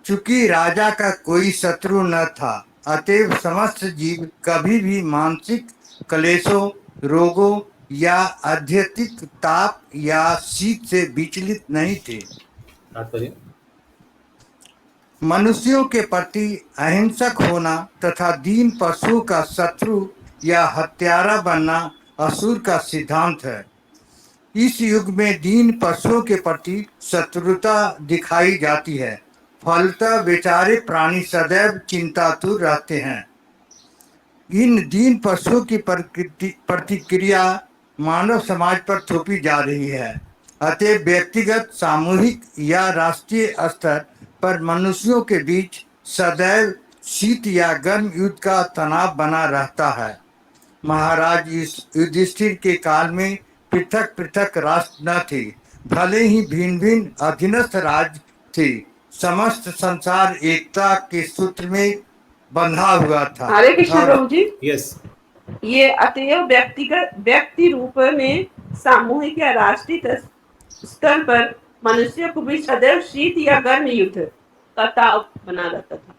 चूंकि राजा का कोई शत्रु न था, अतएव समस्त जीव कभी भी मानसिक क्लेशों, रोगों या अत्यधिक ताप या शीत से विचलित नहीं थे। तात्पर्य, मनुष्यों के प्रति अहिंसक होना तथा दीन पशुओं का शत्रु या हत्यारा बनना असुर का सिद्धांत है। इस युग में दीन पशुओं के प्रति शत्रुता दिखाई जाती है, फलतः बेचारे प्राणी सदैव चिंतातुर रहते हैं। इन दीन पशुओं की प्रतिक्रिया मानव समाज पर थोपी जा रही है। अतः व्यक्तिगत, सामूहिक या राष्ट्रीय स्तर पर मनुष्यों के बीच सदैव शीत या गर्म युद्ध का तनाव बना रहता है। महाराज युधिष्ठिर के काल में पृथक पृथक राष्ट्र न थे, भले ही भिन्न भिन्न अधीनस्थ राज्य थे, समस्त संसार एकता के सूत्र में बंधा हुआ था। हरे कृष्ण प्रभु जी। यस, ये अतएव व्यक्ति रूप में, सामूहिक या राष्ट्रीय स्तर पर मनुष्य को भी सदैव शीत या गर्म युद्ध का ताव बना रहता था।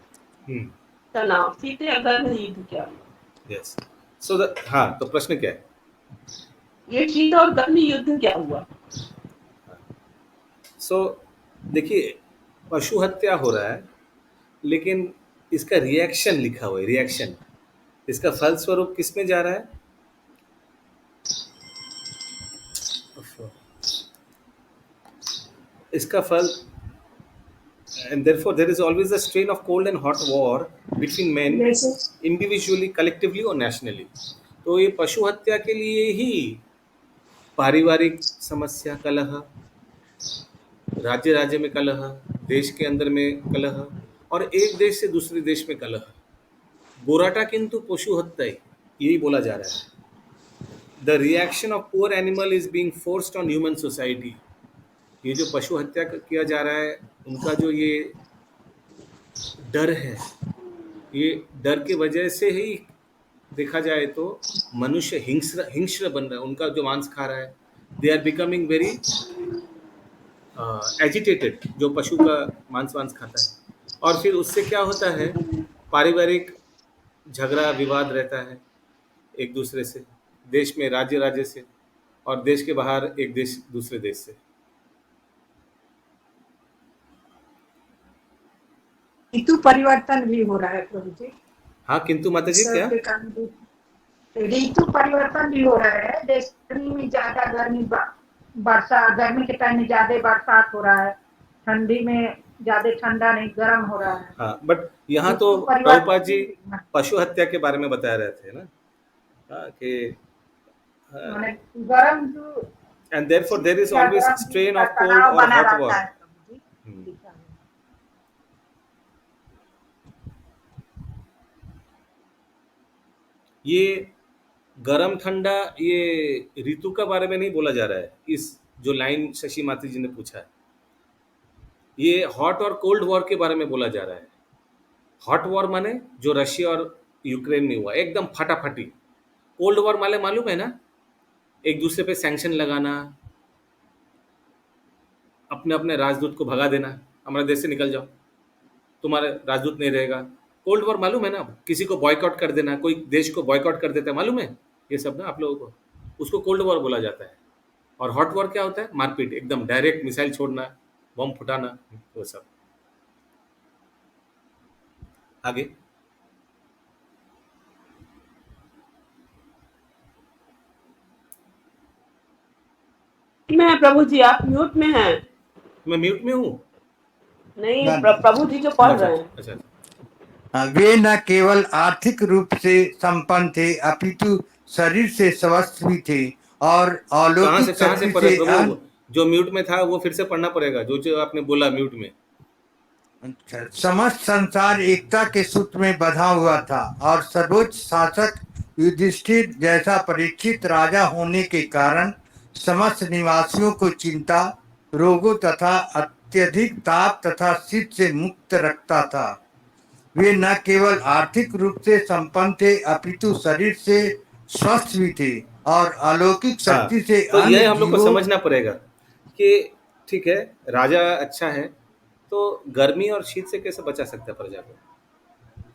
तनाव, शीत या गर्म युद्ध क्या हुआ? यस, सो द हाँ, तो प्रश्न क्या है? ये शीत और गर्म युद्ध क्या हुआ? सो देखिए, पशु हत्या हो रहा है, लेकिन इसका रिएक्शन लिखा हुआ है, रिएक्शन। इसका फलस्वरूप किस में जा रहा है? इसका फल, and therefore there is always a strain of cold and hot war between men, individually, collectively or nationally. तो ये पशु हत्या के लिए ही पारिवारिक समस्या, कलह, राज्य राज्य में कलह, देश के अंदर में कलह, और एक देश से दूसरे देश में कलह, गोराटा किंतु पशु हत्या, यही बोला जा रहा है। The reaction of poor animal is being forced on human society. ये जो पशु हत्या किया जा रहा है, उनका जो ये डर है, ये डर की वजह से ही देखा जाए तो मनुष्य हिंस्र बन रहा है। उनका जो मांस खा रहा है, they are becoming very agitated, जो पशु का मांस खाता है। और फिर उससे क्या होता है, पारिवारिक झगड़ा विवाद रहता है एक दूसरे से, देश में राज्य राज्य से, और देश के बाहर एक देश दूसरे देश से। ऋतु परिवर्तन भी हो रहा है प्रभु जी। हाँ, किंतु माता जी क्या? ऋतु परिवर्तन भी हो रहा है। देश में ज्यादा गर्मी, वर्षा, गर्मी के टाइम में ज्यादा बरसात हो रहा है, ठंडी में ज्यादा ठंडा नहीं, गर्म हो रहा है। हाँ, बट यहाँ तो प्रभुपाद जी पशु हत्या के बारे में बता रहे थे ना, कि गर्म जो, and therefore there is always strain of cold or hot war. ये गरम ठंडा, ये ऋतु के बारे में नहीं बोला जा रहा है। इस जो लाइन शशि माती जी ने पूछा है, ये हॉट और कोल्ड वॉर के बारे में बोला जा रहा है। हॉट वॉर माने जो रशिया और यूक्रेन में हुआ, एकदम फटाफटी। कोल्ड वॉर माने मालूम है ना, एक दूसरे पे सैंक्शन लगाना, अपने अपने राजदूत को भगा देना, हमारे देश से निकल जाओ, तुम्हारा राजदूत नहीं रहेगा। कोल्ड वॉर मालूम है ना, किसी को बॉयकॉट कर देना, कोई देश को बॉयकॉट कर देता है, मालूम है ये सब ना आप लोगों को, उसको कोल्ड वॉर बोला जाता है। और हॉट वॉर क्या होता है? मारपीट, एकदम डायरेक्ट मिसाइल छोड़ना, बम फुटाना, वो सब। आगे मैं प्रभु जी, आप म्यूट में हैं। मैं म्यूट में हूँ? नहीं, प्रभु जी जो पढ़ रहे हैं। अच्छा, वे न केवल आर्थिक रूप से संपन्न थे, अपितु शरीर से स्वस्थ भी थे और अलौकिक शक्ति से। जो म्यूट में था वो फिर से पढ़ना पड़ेगा, जो आपने बोला म्यूट में। अच्छा, समस्त संसार एकता के सूत्र में बंधा हुआ था और सर्वोच्च शासक युधिष्ठिर जैसा परीक्षित राजा होने के कारण समस्त निवासियों को चिंता, रोगों तथा अत्यधिक ताप तथा शीत से मुक्त रखता था। वे न केवल आर्थिक रूप से संपन्न थे, अपितु शरीर से स्वस्थ भी थे और अलौकिक शक्ति से। तो यह हम लोग को समझना पड़ेगा कि ठीक है, राजा अच्छा है, तो गर्मी और शीत से कैसे बचा सकता है प्रजा को?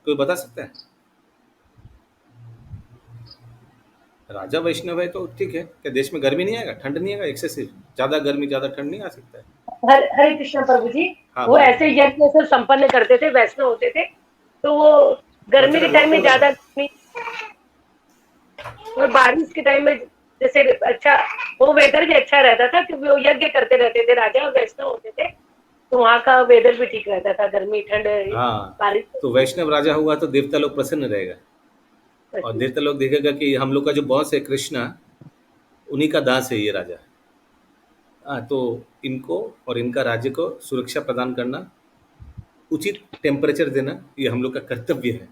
कोई बता सकता है? राजा वैष्णव है तो ठीक है, क्या देश में गर्मी नहीं आएगा, ठंड नहीं आएगा, एक्सेसिव ज्यादा गर्मी ज्यादा ठंड नहीं आ सकता है। हरे कृष्ण प्रभु जी। हाँ, वो ऐसे यज्ञ सब संपन्न करते थे, वैष्णव होते थे, तो वो गर्मी के टाइम में ज्यादा गर्मी और बारिश के टाइम में जैसे अच्छा, वो वेदर भी अच्छा रहता था क्योंकि वो यज्ञ करते रहते थे, राजा और वैष्णव होते थे, तो वहाँ का वेदर भी ठीक रहता था, गर्मी ठंड बारिश। तो वैष्णव राजा हुआ तो देवता लोग प्रसन्न रहेगा, और देवता लोग देखेगा कि हम लोग का जो बॉस है कृष्णा, उन्हीं का दास है ये राजा। तो इनको और इनका राज्य को सुरक्षा प्रदान करना, उचित टेम्परेचर देना, ये हम लोग का कर्तव्य है।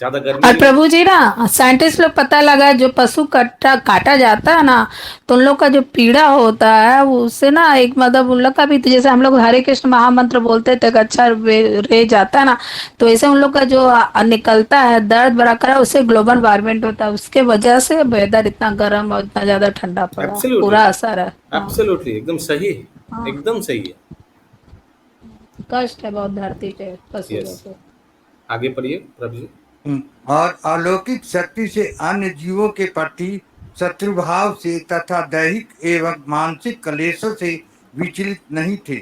ज्यादा गर्मी। और प्रभु जी ना, साइंटिस्ट लोग पता लगा जो पशु काटा जाता है ना, तो उन लोग का जो पीड़ा होता है वो उससे ना, एक मतलब उन लोग का भी, तो जैसे हम लोग हरे कृष्ण महामंत्र बोलते थे, अच्छा रह जाता है ना, तो ऐसे उन लोग का जो निकलता है दर्द बड़ा करा, उससे ग्लोबल वार्मिंग होता है, उसके वजह से वेदर इतना गर्म और इतना ज्यादा ठंडा पड़ा, पूरा असर है। एब्सोल्युटली, एकदम सही है, एकदम सही है। कष्ट है बहुत धरती पे पशुओं यस, को। आगे पढ़िए प्रभु जी। और अलौकिक शक्ति से अन्य जीवों के प्रति शत्रुभाव से तथा दैहिक एवं मानसिक क्लेशों से विचलित नहीं थे।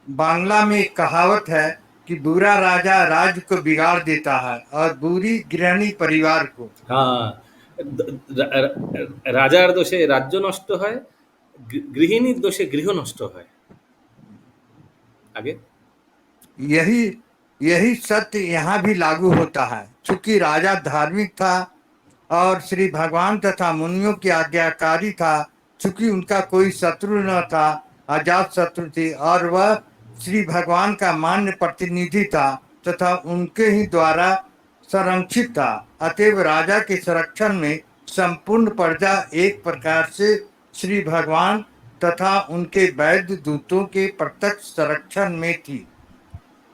बांग्ला में एक कहावत है कि बुरा राजा राज्य को बिगाड़ देता है और बुरी गृहिणी परिवार को। हाँ, राजार दोषे राज्य नष्ट হয়, গৃহিণীর দোষে গৃহ নষ্ট হয়। आगे। यही यही सत्य यहाँ भी लागू होता है। चूंकि राजा धार्मिक था और श्री भगवान तथा मुनियों की आज्ञाकारी था, चूंकि उनका कोई शत्रु न था, अजात शत्रु थे और वह श्री भगवान का मान्य प्रतिनिधि था तथा उनके ही द्वारा संरक्षित था, अतएव राजा के संरक्षण में संपूर्ण प्रजा एक प्रकार से श्री भगवान तथा उनके वैद्य दूतों के प्रत्यक्ष संरक्षण में थी।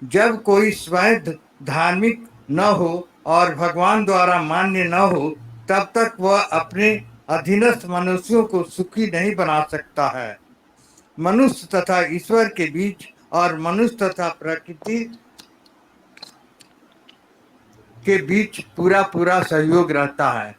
जब कोई स्वयं धार्मिक न हो और भगवान द्वारा मान्य न हो, तब तक वह अपने अधीनस्थ मनुष्यों को सुखी नहीं बना सकता है। मनुष्य तथा ईश्वर के बीच और मनुष्य तथा प्रकृति के बीच पूरा पूरा सहयोग रहता है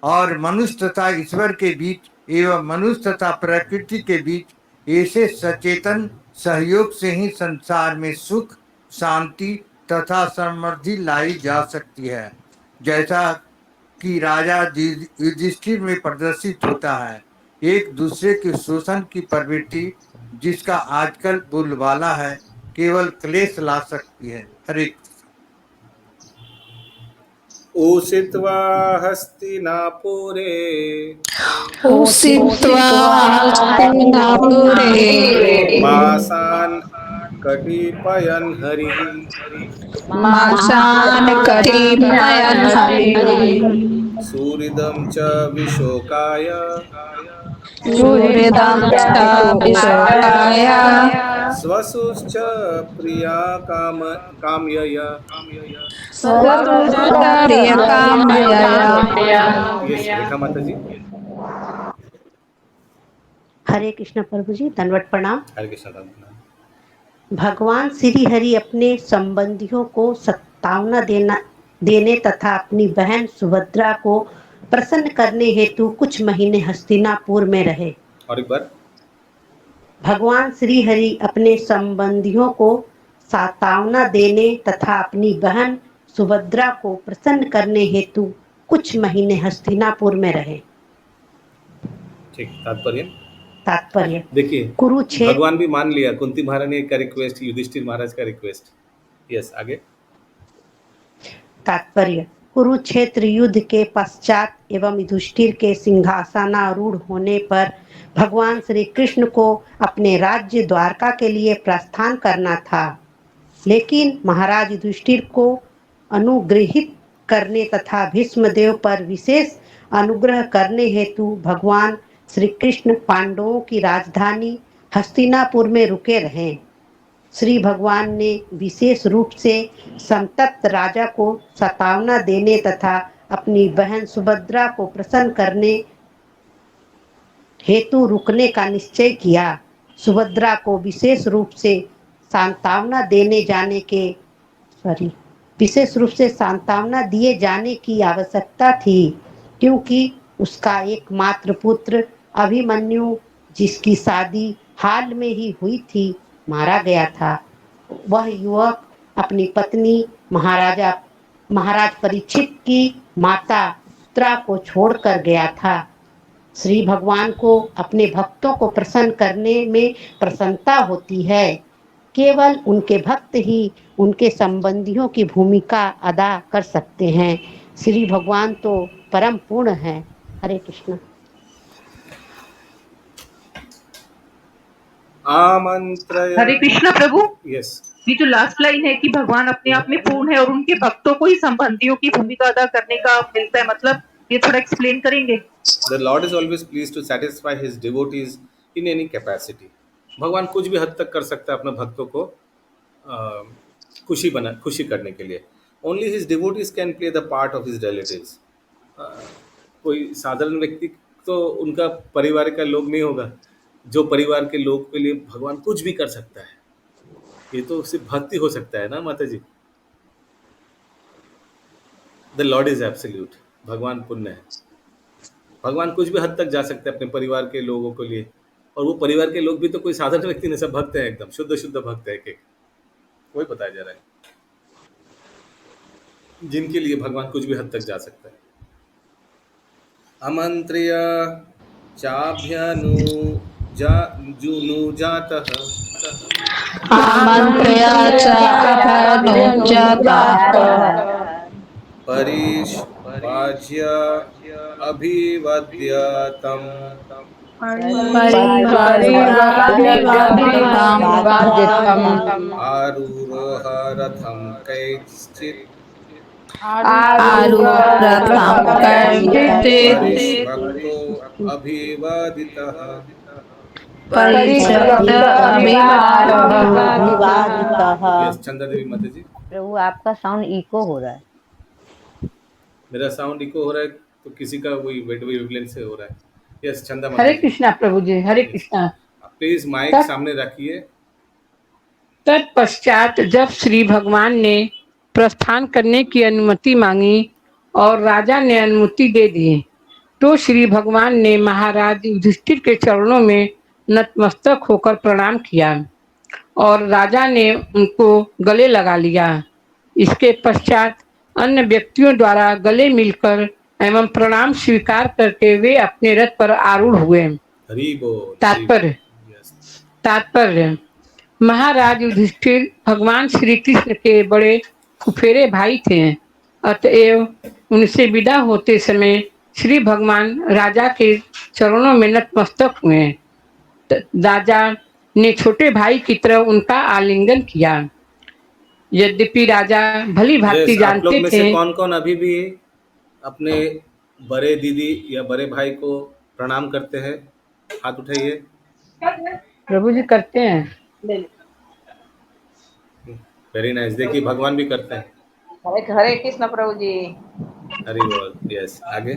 और मनुष्य तथा ईश्वर के बीच एवं मनुष्य तथा प्रकृति के बीच ऐसे सचेतन सहयोग से ही संसार में सुख, शांति तथा समृद्धि लाई जा सकती है, जैसा कि राजा युधिष्ठिर में प्रदर्शित होता है। एक दूसरे के शोषण की प्रवृत्ति, जिसका आजकल बोलबाला है, केवल क्लेश ला सकती है। हरे उषित्वा हस्तिनापुरे उषित्वा हस्तिनापुरे मासान् कटिपयन् हरिः मासान् कटिपयन् हरिः सूरिदं च विशोकाय सूर्यदं च विशोकाय स्वसुश्च प्रिया काम्यया। प्रियकाम्यया। यस, रेखा माता जी। हरे कृष्ण प्रभु जी, दंडवत प्रणाम। हरे कृष्ण प्रणाम। भगवान श्री हरि अपने संबंधियों को सत्तावना देने तथा अपनी बहन सुभद्रा को प्रसन्न करने हेतु कुछ महीने हस्तिनापुर में रहे। और एक बार। भगवान श्री हरि अपने संबंधियों को सत्तावना देने तथा अपनी बहन सुभद्रा को प्रसन्न करने हेतु कुछ महीने हस्तिनापुर में रहे। ठीक, तात्पर्य देखिए, भगवान भी मान लिया कुंती महारानी का रिक्वेस्ट, युधिष्ठिर महाराज का रिक्वेस्ट। यस, आगे। तात्पर्य, कुरुक्षेत्र युद्ध के पश्चात एवं युधिष्ठिर के सिंहासनारूढ़ होने पर भगवान श्री कृष्ण को अपने राज्य द्वारका के लिए प्रस्थान करना था, लेकिन महाराज युधिष्ठिर को अनुग्रहित करने तथा भीष्मदेव पर विशेष अनुग्रह करने हेतु भगवान श्री कृष्ण पांडवों की राजधानी हस्तिनापुर में रुके रहे। श्री भगवान ने विशेष रूप से संतप्त राजा को सतावना देने तथा अपनी बहन सुभद्रा को प्रसन्न करने हेतु रुकने का निश्चय किया। सुभद्रा को विशेष रूप से सांत्वना दिए जाने की आवश्यकता थी, क्योंकि उसका एकमात्र पुत्र अभिमन्यु, जिसकी शादी हाल में ही हुई थी, मारा गया था। वह युवक अपनी पत्नी महाराज परीक्षित की माता उत्तरा को छोड़कर गया था। श्री भगवान को अपने भक्तों को प्रसन्न करने में प्रसन्नता होती है। केवल उनके भक्त ही उनके संबंधियों की भूमिका अदा कर सकते हैं। श्री भगवान तो परम पूर्ण है। हरे कृष्ण। हरे कृष्ण प्रभु। यस, ये जो लास्ट लाइन है कि भगवान अपने आप में पूर्ण है और उनके भक्तों को ही संबंधियों की भूमिका अदा करने का मिलता है, मतलब ये थोड़ा एक्सप्लेन करेंगे? The Lord is always pleased to satisfy his devotees in any capacity. भगवान कुछ भी हद तक कर सकता है अपने भक्तों को खुशी करने के लिए। Only his devotees can play the part of his relatives. कोई साधारण व्यक्ति तो उनका परिवार का लोग नहीं होगा, जो परिवार के लोग के लिए भगवान कुछ भी कर सकता है। ये तो सिर्फ भक्ति हो सकता है ना माता जी। The lord is absolute. भगवान पुण्य है। भगवान कुछ भी हद तक जा सकते हैं अपने परिवार के लोगों के लिए, और वो परिवार के लोग भी तो कोई साधारण व्यक्ति नहीं, सब भक्त हैं, एकदम शुद्ध शुद्ध भक्त है, एक वही बताया जा रहा है, जिनके लिए भगवान कुछ भी हद तक जा सकता है। अमंत्रिय चाभ्यनुजातः आमन्त्र्य च अभ्यनुजातः परिष्वाज्य अभिवद्यतम् आरूरोह रथं कैश्चित् परिष्वक्तो अभिवादितः। यस चंदा देवी माता जी। प्रभु आपका साउंड इको हो रहा है। मेरा साउंड इको हो रहा है तो किसी का वही वेवलेंथ से हो रहा है। यस चंदा माता हरे जी। कृष्णा प्रभु जी, हरे कृष्णा। प्लीज माइक तत्- सामने रखिए। तत्पश्चात जब श्री भगवान ने प्रस्थान करने की अनुमति मांगी और राजा ने अनुमति दे दी, तो श्री भगवान ने महाराज युधिष्ठिर के चरणों में नतमस्तक होकर प्रणाम किया और राजा ने उनको गले लगा लिया। इसके पश्चात अन्य व्यक्तियों द्वारा गले मिलकर एवं प्रणाम स्वीकार करके वे अपने रथ पर आरूढ़ हुए। हरि बोल। तात्पर्य तात्पर्य महाराज युधिष्ठिर भगवान श्री कृष्ण के बड़े फुफेरे भाई थे, अतएव उनसे विदा होते समय श्री भगवान राजा के चरणों में नतमस्तक हुए। राजा ने छोटे भाई की तरह उनका आलिंगन किया। यद्यपि राजा भली भांति आप लोग जानते में थे। से कौन कौन अभी भी अपने बड़े दीदी या बड़े भाई को प्रणाम करते हैं? हाथ उठाइए। प्रभु जी करते हैं। Very nice. देखिए भगवान भी करते हैं। हरे कृष्ण प्रभु जी। हरि बोल। यस आगे।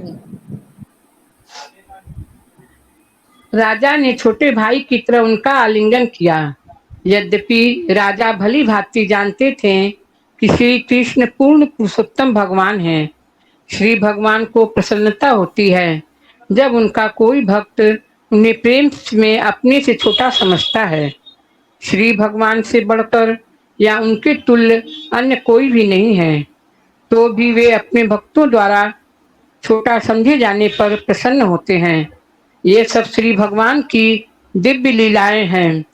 राजा ने छोटे भाई की तरह उनका आलिंगन किया। यद्यपि राजा भली भांति जानते थे कि श्री कृष्ण पूर्ण पुरुषोत्तम भगवान हैं। श्री भगवान को प्रसन्नता होती है जब उनका कोई भक्त उन्हें प्रेम में अपने से छोटा समझता है। श्री भगवान से बढ़कर या उनके तुल्य अन्य कोई भी नहीं है, तो भी वे अपने भक्तों द्वारा छोटा समझे जाने पर प्रसन्न होते हैं। ये सब श्री भगवान की दिव्य लीलाएं हैं।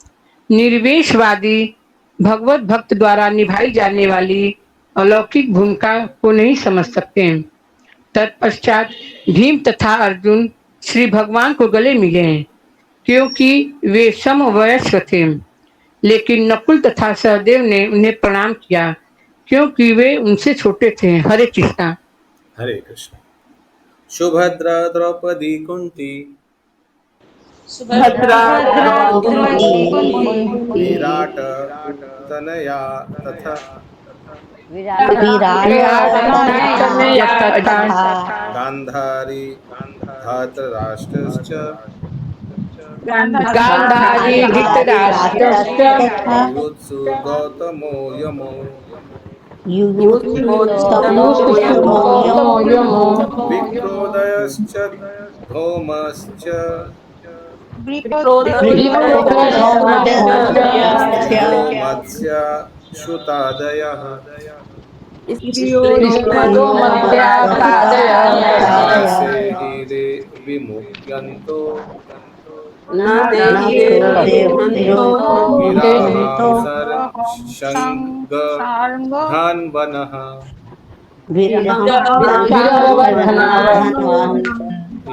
निर्वेशवादी भगवत भक्त द्वारा निभाई जाने वाली अलौकिक भूमिका को नहीं समझ सकते। तत्पश्चात भीम तथा अर्जुन श्री भगवान को गले मिले, क्योंकि वे समवयस्क थे। लेकिन नकुल तथा सहदेव ने उन्हें प्रणाम किया, क्योंकि वे उनसे छोटे थे। हरे कृष्णा। हरे कृष्ण। सुभद्रा द्रौपदी कुंती विराट तनया तथा गांधारी धातराष्ट्रश्च युत्सु गौतमो यमो विक्रोदयश्च धौमश्च मत्स्य श्रुतादयः विमुह्यन्तो धन्वनः।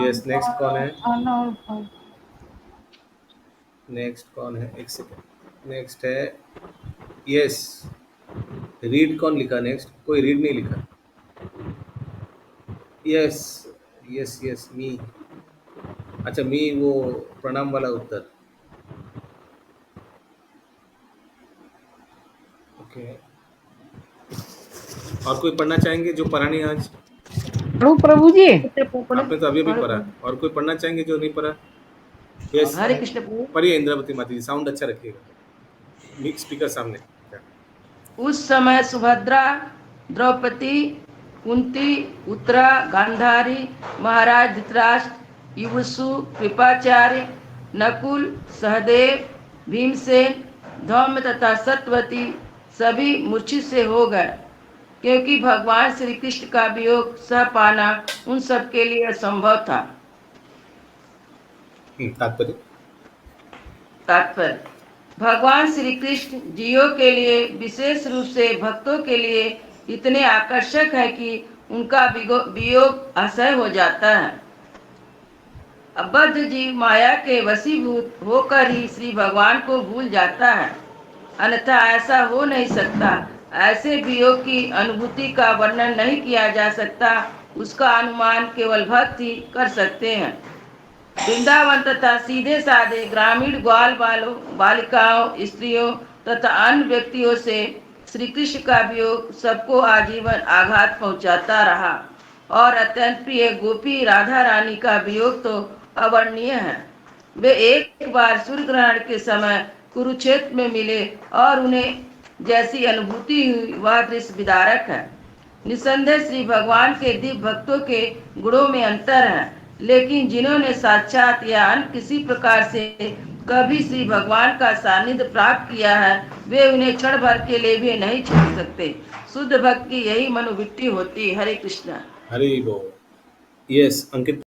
यस नेक्स्ट कौन है? एक सेकंड। नेक्स्ट है यस रीड। कौन लिखा नेक्स्ट? कोई रीड नहीं लिखा। यस यस यस मी। अच्छा मी वो प्रणाम वाला उत्तर। ओके। और कोई पढ़ना चाहेंगे जो पढ़ा नहीं आज? प्रभु जी आपने तो अभी भी पढ़ा। और कोई पढ़ना चाहेंगे जो नहीं पढ़ा? यस हरे कृष्ण प्रभु। पढ़िए इंद्रावती माता जी। साउंड अच्छा रखिएगा। स्पीकर सामने। उस समय सुभद्रा, द्रौपदी, कुंती, उत्तरा, गांधारी, महाराज धृतराष्ट्र, युवसु, कृपाचार्य, नकुल, सहदेव, भीमसेन, धौम्य तथा सत्यवती सभी मूर्छित से हो गए, क्योंकि भगवान श्री कृष्ण का वियोग सह पाना उन सब के लिए असंभव था। तात्पर्य तात्पर्य, भगवान श्री कृष्ण जीवों के लिए, विशेष रूप से भक्तों के लिए इतने आकर्षक है कि उनका वियोग असह्य हो जाता है। अबद्ध जीव माया के वशीभूत होकर ही श्री भगवान को भूल जाता है, अन्यथा ऐसा हो नहीं सकता। ऐसे वियोग की अनुभूति का वर्णन नहीं किया जा सकता, उसका अनुमान केवल भक्त ही कर सकते हैं। वृंदावन तथा सीधे साधे ग्रामीण ग्वाल बालों, बालिकाओं, स्त्रियों तथा अन्य व्यक्तियों से श्री कृष्ण का वियोग सबको आजीवन आघात पहुंचाता रहा, और अत्यंत प्रिय गोपी राधा रानी का वियोग तो अवर्णनीय है। वे एक बार सूर्य ग्रहण के समय कुरुक्षेत्र में मिले और उन्हें जैसी अनुभूति हुई वह दृश्य विदारक है। निसंदेह श्री भगवान के दिव्य भक्तों के गुणों में अंतर है, लेकिन जिन्होंने साक्षात या अन्य किसी प्रकार से कभी श्री भगवान का सानिध्य प्राप्त किया है, वे उन्हें क्षण भर के लिए भी नहीं छोड़ सकते। शुद्ध भक्त की यही मनोवृत्ति होती है। हरे कृष्णा। हरि बोल। यस अंकित।